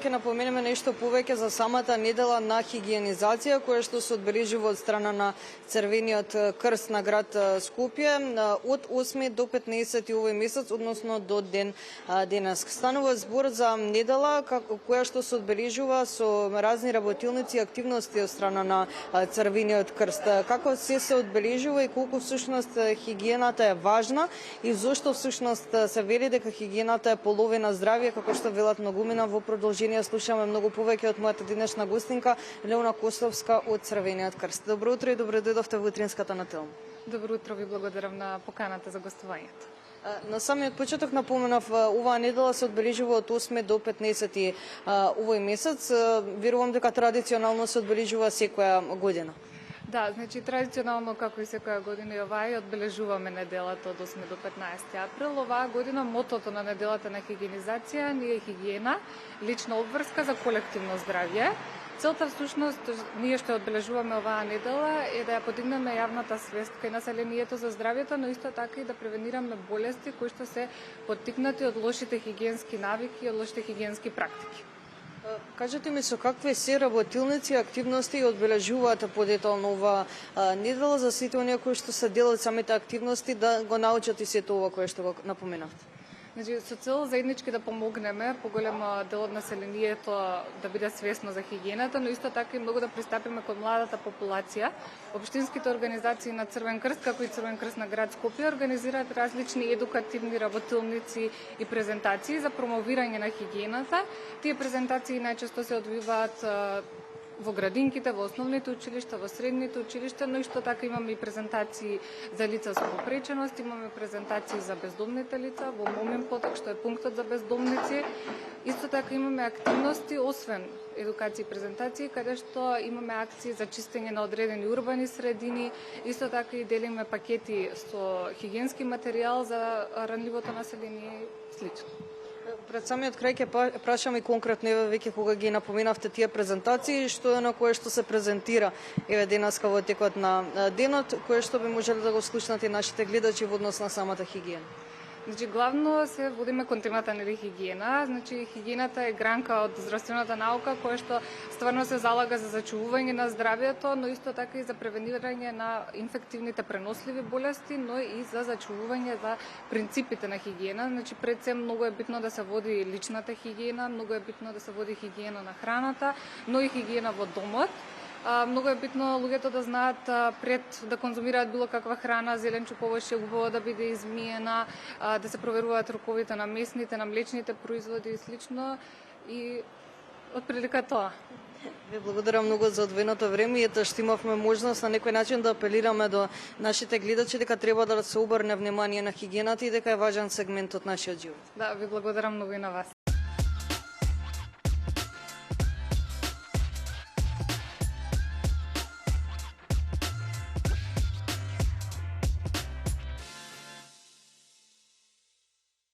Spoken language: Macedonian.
ќе напоменеме нешто повеќе за самата недела на хигиенизација, која што се одбележува од страна на Црвениот крст на град Скопје од 8 до 15 овој месец, односно до ден денес. Станува збор за недела која што се одбележува со разни работилници и активности од страна на Црвениот крст. Како се одбележува и колку всушност хигиената е важна и зошто всушност се вели дека хигиената е половина здравје, како што велат многумина. Во продолжение слушаме многу повеќе од мојата денешна гостинка Леона Костовска од Црвениот крст. Добро утро и добро дојдовте во утринската на Телм. Добро утро, ви благодарам на поканата за гостувањето. На самиот почеток напоменав, оваа недела се одбележува од 8 до 15 овој месец. Верувам дека традиционално се одбележува секоја година. Да, значи традиционално како и секоја година и оваа одбележуваме неделата од 8 до 15 април. Оваа година мотото на неделата на хигиенизација ни е хигиена, лична обврска за колективно здравје. Целта всушност ние што одбележуваме оваа недела е да ја подигнеме јавната свест кај населението за здравјето, но исто така и да превенираме болести кои што се поттикнати од лошите хигиенски навики и од лошите хигиенски практики. Кажете ми со какви се работилници и активности одбележуваат подетално оваа недела за сите оние кои што се дел од самите активности да го научат и сето ова кое што го напоменавте? Значи, со цел заеднички да помогнеме поголемо дел од населението да биде свесно за хигиената, но исто така и многу да пристапиме кон младата популација. Општинските организации на Црвен крст, како и Црвен крст на град Скопје, организираат различни едукативни работилници и презентации за промовирање на хигиената. Тие презентации најчесто се одвиваат во градинките, во основните училишта, во средните училишта, но исто така имаме и презентации за лица со попреченост, имаме презентации за бездомните лица, во Момин поток, што е пунктот за бездомници. Исто така имаме активности, освен едукација и презентации, каде што имаме акции за чистење на одредени урбани средини, исто така и делиме пакети со хигиенски материјал за ранливото население и слично. Пред самиот крај ќе прашам и конкретно веќе кога ги напоменавте тие презентации, што е на кое што се презентира денеска во текот на денот, кое што би можеле да го слушнат и нашите гледачи во однос на самата хигиена? Значи, главно се водиме кон темата на хигиена. Значи, хигиената е гранка од здравствената наука, која што стварно се залага за зачувување на здравјето, но исто така и за превенирање на инфективните преносливи болести, но и за зачувување за принципите на хигиена. Значи, пред се многу е битно да се води личната хигиена, многу е битно да се води хигиена на храната, но и хигиена во домот. Многу е битно луѓето да знаат пред да конзумираат било каква храна, зеленчук овој убаво да биде измиена, да се проверуваат роковите на месните, на млечните производи и слично. И отприлика тоа. Ви благодарам многу за одвоеното време и ето што имавме можност на некој начин да апелираме до нашите гледачи дека треба да се обрне внимание на хигиената и дека е важен сегмент од нашиот живот. Да, ви благодарам многу и на вас.